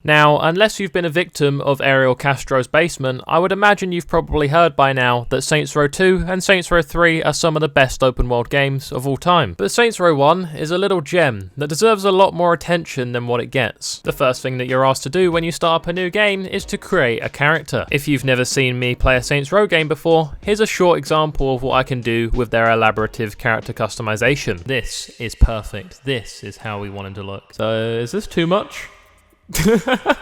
Now, unless you've been a victim of Ariel Castro's basement, I would imagine you've probably heard by now that Saints Row 2 and Saints Row 3 are some of the best open world games of all time. But Saints Row 1 is a little gem that deserves a lot more attention than what it gets. The first thing that you're asked to do when you start up a new game is to create a character. If you've never seen me play a Saints Row game before, here's a short example of what I can do with their elaborative character customization. This is perfect. This is how we want him to look. So, is this too much?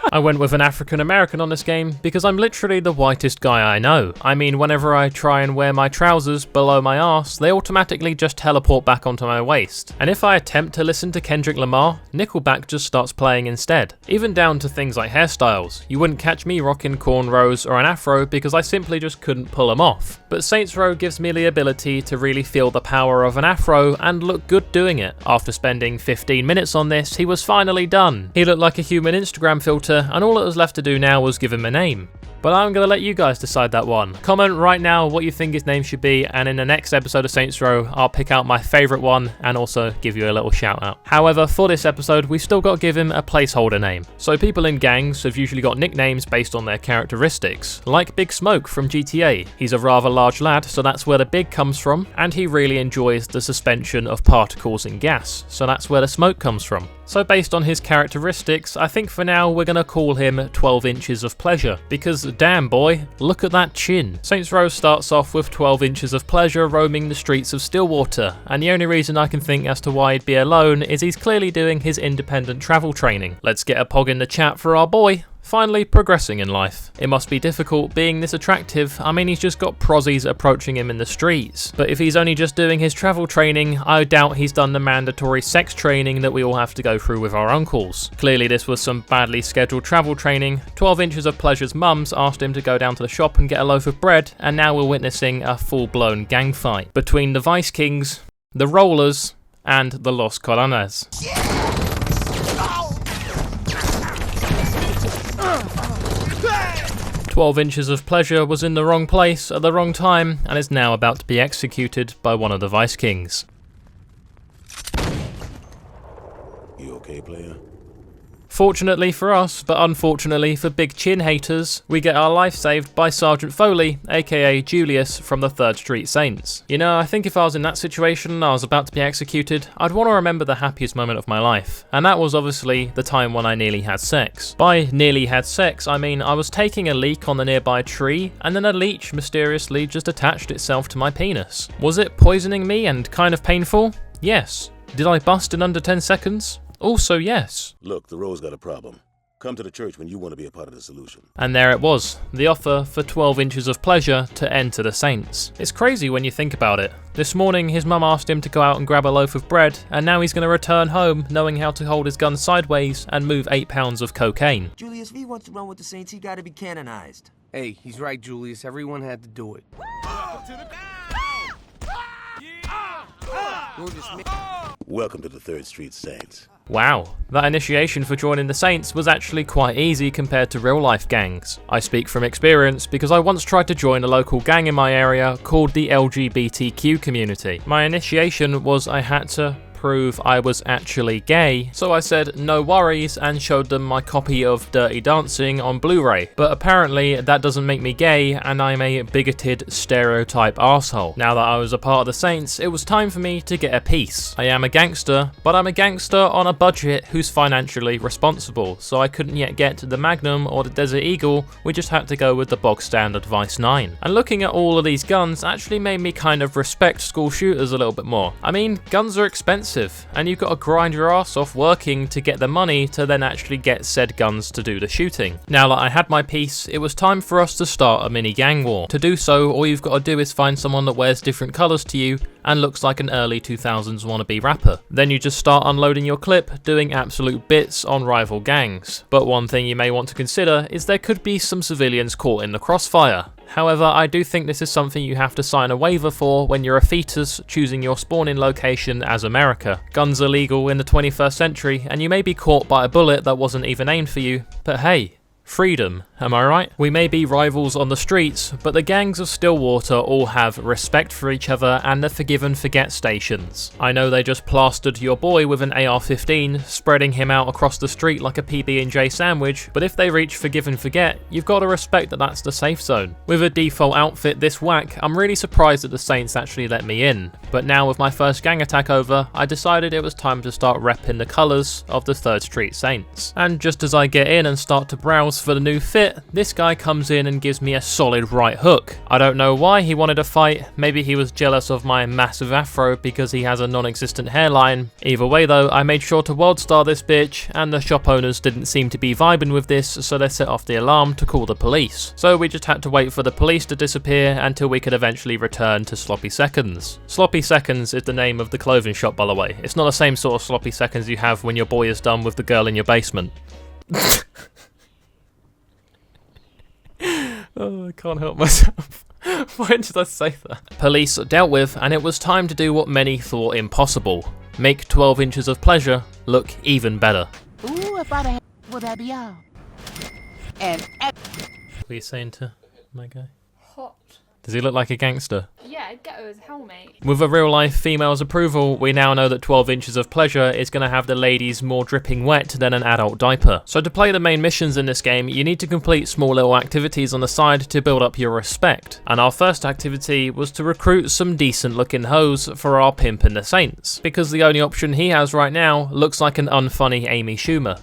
I went with an African American on this game because I'm literally the whitest guy I know. I mean, whenever I try and wear my trousers below my arse, they automatically just teleport back onto my waist. And if I attempt to listen to Kendrick Lamar, Nickelback just starts playing instead. Even down to things like hairstyles. You wouldn't catch me rocking cornrows or an afro because I simply just couldn't pull them off. But Saints Row gives me the ability to really feel the power of an afro and look good doing it. After spending 15 minutes on this, he was finally done. He looked like a human Instagram filter, and all it was left to do now was give him a name. But I'm going to let you guys decide that one. Comment right now what you think his name should be, and in the next episode of Saints Row, I'll pick out my favourite one and also give you a little shout out. However, for this episode, we've still got to give him a placeholder name. So people in gangs have usually got nicknames based on their characteristics, like Big Smoke from GTA. He's a rather large lad, so that's where the big comes from, and he really enjoys the suspension of particles in gas, so that's where the smoke comes from. So based on his characteristics, I think for now we're going to call him 12 Inches of Pleasure, because damn boy, look at that chin. Saints Row starts off with 12 Inches of Pleasure roaming the streets of Stillwater, and the only reason I can think as to why he'd be alone is he's clearly doing his independent travel training. Let's get a pog in the chat for our boy. Finally progressing in life. It must be difficult being this attractive. I mean, he's just got prozzies approaching him in the streets. But if he's only just doing his travel training, I doubt he's done the mandatory sex training that we all have to go through with our uncles. Clearly this was some badly scheduled travel training. 12 Inches of Pleasure's mums asked him to go down to the shop and get a loaf of bread, and now we're witnessing a full-blown gang fight between the Vice Kings, the Rollers, and the Los Coronas. 12 Inches of Pleasure was in the wrong place at the wrong time and is now about to be executed by one of the Vice Kings. You okay, player? Fortunately for us, but unfortunately for big chin haters, we get our life saved by Sergeant Foley, aka Julius from the 3rd Street Saints. You know, I think if I was in that situation and I was about to be executed, I'd want to remember the happiest moment of my life, and that was obviously the time when I nearly had sex. By nearly had sex, I mean I was taking a leak on the nearby tree, and then a leech mysteriously just attached itself to my penis. Was it poisoning me and kind of painful? Yes. Did I bust in under 10 seconds? Also, yes. Look, the row's got a problem. Come to the church when you want to be a part of the solution. And there it was, the offer for 12 Inches of Pleasure to enter the Saints. It's crazy when you think about it. This morning his mum asked him to go out and grab a loaf of bread, and now he's going to return home knowing how to hold his gun sideways and move 8 pounds of cocaine. Julius, if he wants to run with the Saints, he gotta be canonized. Hey, he's right, Julius. Everyone had to do it. Welcome to the 3rd Street Saints. Wow, that initiation for joining the Saints was actually quite easy compared to real life gangs. I speak from experience because I once tried to join a local gang in my area called the LGBTQ community. My initiation was I had to prove I was actually gay, so I said no worries and showed them my copy of Dirty Dancing on Blu-ray. But apparently that doesn't make me gay, and I'm a bigoted stereotype arsehole. Now that I was a part of the Saints, it was time for me to get a piece. I am a gangster, but I'm a gangster on a budget who's financially responsible, so I couldn't yet get the Magnum or the Desert Eagle, we just had to go with the bog standard Vice 9. And looking at all of these guns actually made me kind of respect school shooters a little bit more. I mean, guns are expensive, and you've got to grind your ass off working to get the money to then actually get said guns to do the shooting. Now that I had my piece, it was time for us to start a mini gang war. To do so, all you've got to do is find someone that wears different colours to you and looks like an early 2000s wannabe rapper. Then you just start unloading your clip, doing absolute bits on rival gangs. But one thing you may want to consider is there could be some civilians caught in the crossfire. However, I do think this is something you have to sign a waiver for when you're a fetus choosing your spawning location as America. Guns are legal in the 21st century, and you may be caught by a bullet that wasn't even aimed for you, but hey, Freedom, am I right? We may be rivals on the streets, but the gangs of Stillwater all have respect for each other and the forgive and forget stations. I know they just plastered your boy with an AR-15, spreading him out across the street like a PB&J sandwich, but if they reach forgive and forget, you've got to respect that that's the safe zone. With a default outfit this whack, I'm really surprised that the Saints actually let me in, but now with my first gang attack over, I decided it was time to start repping the colours of the 3rd Street Saints. And just as I get in and start to browse for the new fit, this guy comes in and gives me a solid right hook. I don't know why he wanted a fight, maybe he was jealous of my massive afro because he has a non-existent hairline. Either way though, I made sure to WorldStar this bitch, and the shop owners didn't seem to be vibing with this, so they set off the alarm to call the police. So we just had to wait for the police to disappear until we could eventually return to Sloppy Seconds. Sloppy Seconds is the name of the clothing shop, by the way. It's not the same sort of sloppy seconds you have when your boy is done with the girl in your basement. Oh, I can't help myself. Why did I say that? Police dealt with, and it was time to do what many thought impossible. Make 12 inches of pleasure look even better. Ooh, if I'd have would that be all? And What are you saying to my guy? Hot. Does he look like a gangster? Yeah, get his helmet. With a real life female's approval, we now know that 12 inches of pleasure is going to have the ladies more dripping wet than an adult diaper. So to play the main missions in this game, you need to complete small little activities on the side to build up your respect. And our first activity was to recruit some decent looking hoes for our pimp in the Saints, because the only option he has right now looks like an unfunny Amy Schumer.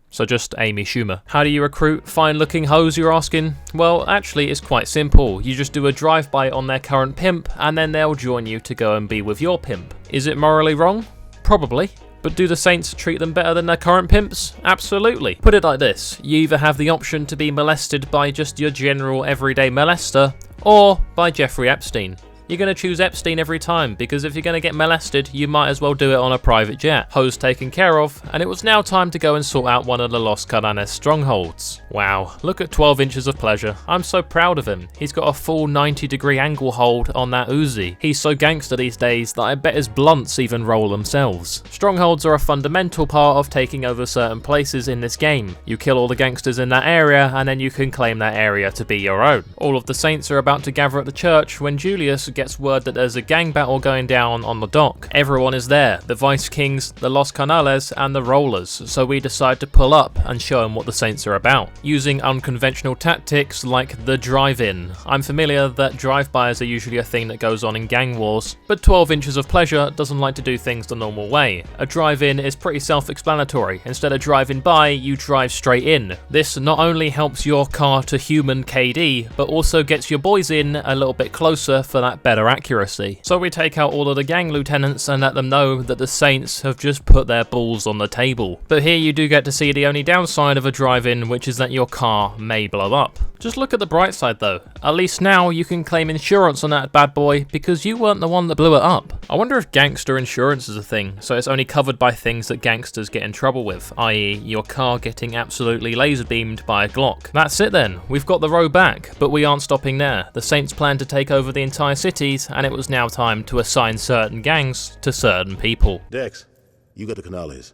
So just Amy Schumer. How do you recruit fine looking hoes, you're asking? Well, actually it's quite simple. You just do a drive-by on their current pimp and then they'll join you to go and be with your pimp. Is it morally wrong? Probably. But do the Saints treat them better than their current pimps? Absolutely. Put it like this, you either have the option to be molested by just your general everyday molester, or by Jeffrey Epstein. You're going to choose Epstein every time, because if you're going to get molested, you might as well do it on a private jet. Hoes taken care of, and it was now time to go and sort out one of the Los Caranes strongholds. Wow, look at 12 inches of pleasure. I'm so proud of him. He's got a full 90-degree angle hold on that Uzi. He's so gangster these days that I bet his blunts even roll themselves. Strongholds are a fundamental part of taking over certain places in this game. You kill all the gangsters in that area, and then you can claim that area to be your own. All of the Saints are about to gather at the church when Julius gets word that there's a gang battle going down on the dock. Everyone is there, the Vice Kings, the Los Canales, and the Rollers, so we decide to pull up and show them what the Saints are about, using unconventional tactics like the drive-in. I'm familiar that drive-bys are usually a thing that goes on in gang wars, but 12 inches of pleasure doesn't like to do things the normal way. A drive-in is pretty self-explanatory. Instead of driving by, you drive straight in. This not only helps your car to human KD, but also gets your boys in a little bit closer for that better accuracy. So we take out all of the gang lieutenants and let them know that the Saints have just put their balls on the table. But here you do get to see the only downside of a drive-in, which is that your car may blow up. Just look at the bright side though. At least now you can claim insurance on that bad boy because you weren't the one that blew it up. I wonder if gangster insurance is a thing, so it's only covered by things that gangsters get in trouble with, i.e. your car getting absolutely laser beamed by a Glock. That's it then, we've got the row back, but we aren't stopping there. The Saints plan to take over the entire cities, and it was now time to assign certain gangs to certain people. Dex, you got the Canales.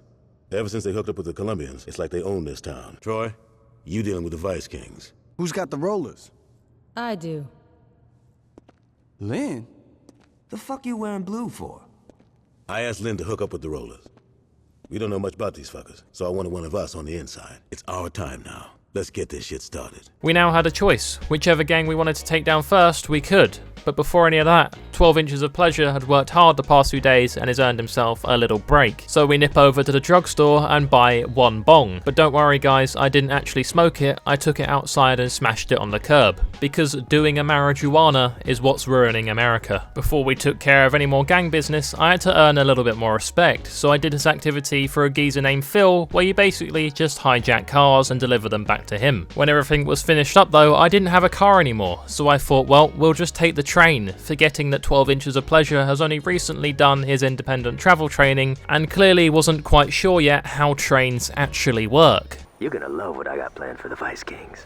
Ever since they hooked up with the Colombians, it's like they own this town. Troy, you dealing with the Vice Kings. Who's got the rollers? I do. Lynn? The fuck you wearing blue for? I asked Lynn to hook up with the Rollers. We don't know much about these fuckers, so I wanted one of us on the inside. It's our time now. Let's get this shit started. We now had a choice. Whichever gang we wanted to take down first, we could. But before any of that, 12 inches of pleasure had worked hard the past few days and has earned himself a little break. So we nip over to the drugstore and buy one bong. But don't worry guys, I didn't actually smoke it, I took it outside and smashed it on the curb. Because doing a marijuana is what's ruining America. Before we took care of any more gang business, I had to earn a little bit more respect. So I did this activity for a geezer named Phil, where you basically just hijack cars and deliver them back to him. When everything was finished up though, I didn't have a car anymore. So I thought, well, we'll just take the train, forgetting that 12 inches of pleasure has only recently done his independent travel training and clearly wasn't quite sure yet how trains actually work. You're gonna love what I got planned for the Vice Kings.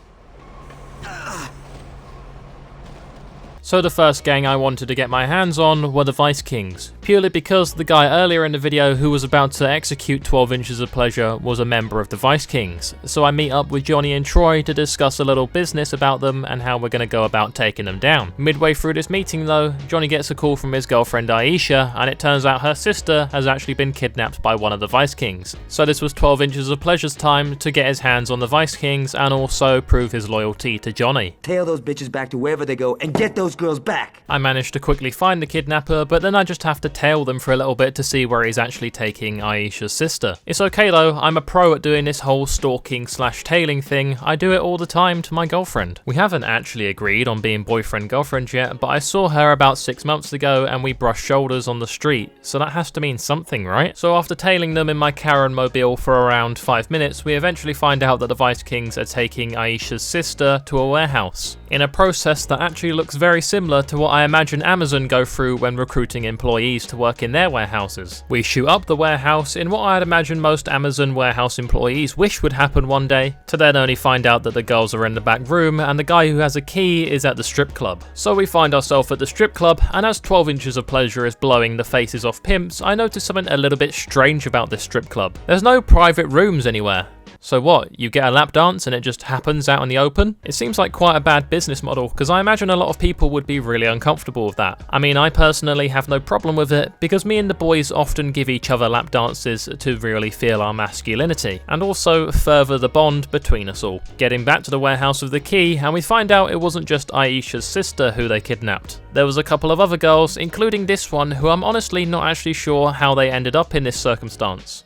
So the first gang I wanted to get my hands on were the Vice Kings, purely because the guy earlier in the video who was about to execute 12 Inches of Pleasure was a member of the Vice Kings. So I meet up with Johnny and Troy to discuss a little business about them and how we're going to go about taking them down. Midway through this meeting though, Johnny gets a call from his girlfriend Aisha, and it turns out her sister has actually been kidnapped by one of the Vice Kings. So this was 12 Inches of Pleasure's time to get his hands on the Vice Kings and also prove his loyalty to Johnny. Tail those bitches back to wherever they go and get those girls back. I managed to quickly find the kidnapper, but then I just have to tail them for a little bit to see where he's actually taking Aisha's sister. It's okay though, I'm a pro at doing this whole stalking / tailing thing. I do it all the time to my girlfriend. We haven't actually agreed on being boyfriend-girlfriend yet, but I saw her about 6 months ago and we brushed shoulders on the street, so that has to mean something, right? So after tailing them in my Karen mobile for around 5 minutes, we eventually find out that the Vice Kings are taking Aisha's sister to a warehouse, in a process that actually looks very similar to what I imagine Amazon go through when recruiting employees to work in their warehouses. We shoot up the warehouse in what I'd imagine most Amazon warehouse employees wish would happen one day, to then only find out that the girls are in the back room and the guy who has a key is at the strip club. So we find ourselves at the strip club, and as 12 Inches of Pleasure is blowing the faces off pimps, I noticed something a little bit strange about this strip club. There's no private rooms anywhere. So what, you get a lap dance and it just happens out in the open? It seems like quite a bad business model, because I imagine a lot of people would be really uncomfortable with that. I mean, I personally have no problem with it, because me and the boys often give each other lap dances to really feel our masculinity, and also further the bond between us all. Getting back to the warehouse with the key, and we find out it wasn't just Aisha's sister who they kidnapped. There was a couple of other girls, including this one, who I'm honestly not actually sure how they ended up in this circumstance.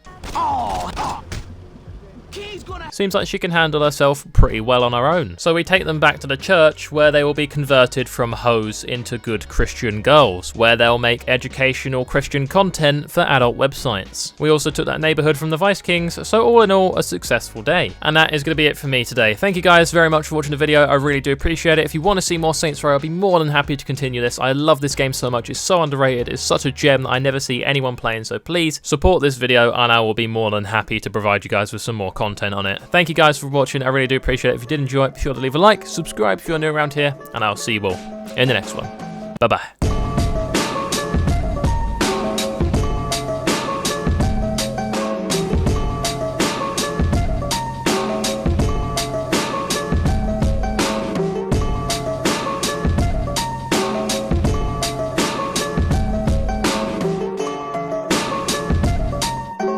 Seems like she can handle herself pretty well on her own. So we take them back to the church, where they will be converted from hoes into good Christian girls, where they'll make educational Christian content for adult websites. We also took that neighborhood from the Vice Kings, so all in all, a successful day. And that is going to be it for me today. Thank you guys very much for watching the video. I really do appreciate it. If you want to see more Saints Row, I'll be more than happy to continue this. I love this game so much. It's so underrated. It's such a gem that I never see anyone playing, so please support this video and I will be more than happy to provide you guys with some more content on it. Thank you guys for watching. I really do appreciate it. If you did enjoy it, be sure to leave a like, subscribe if you're new around here, and I'll see you all in the next one. Bye bye.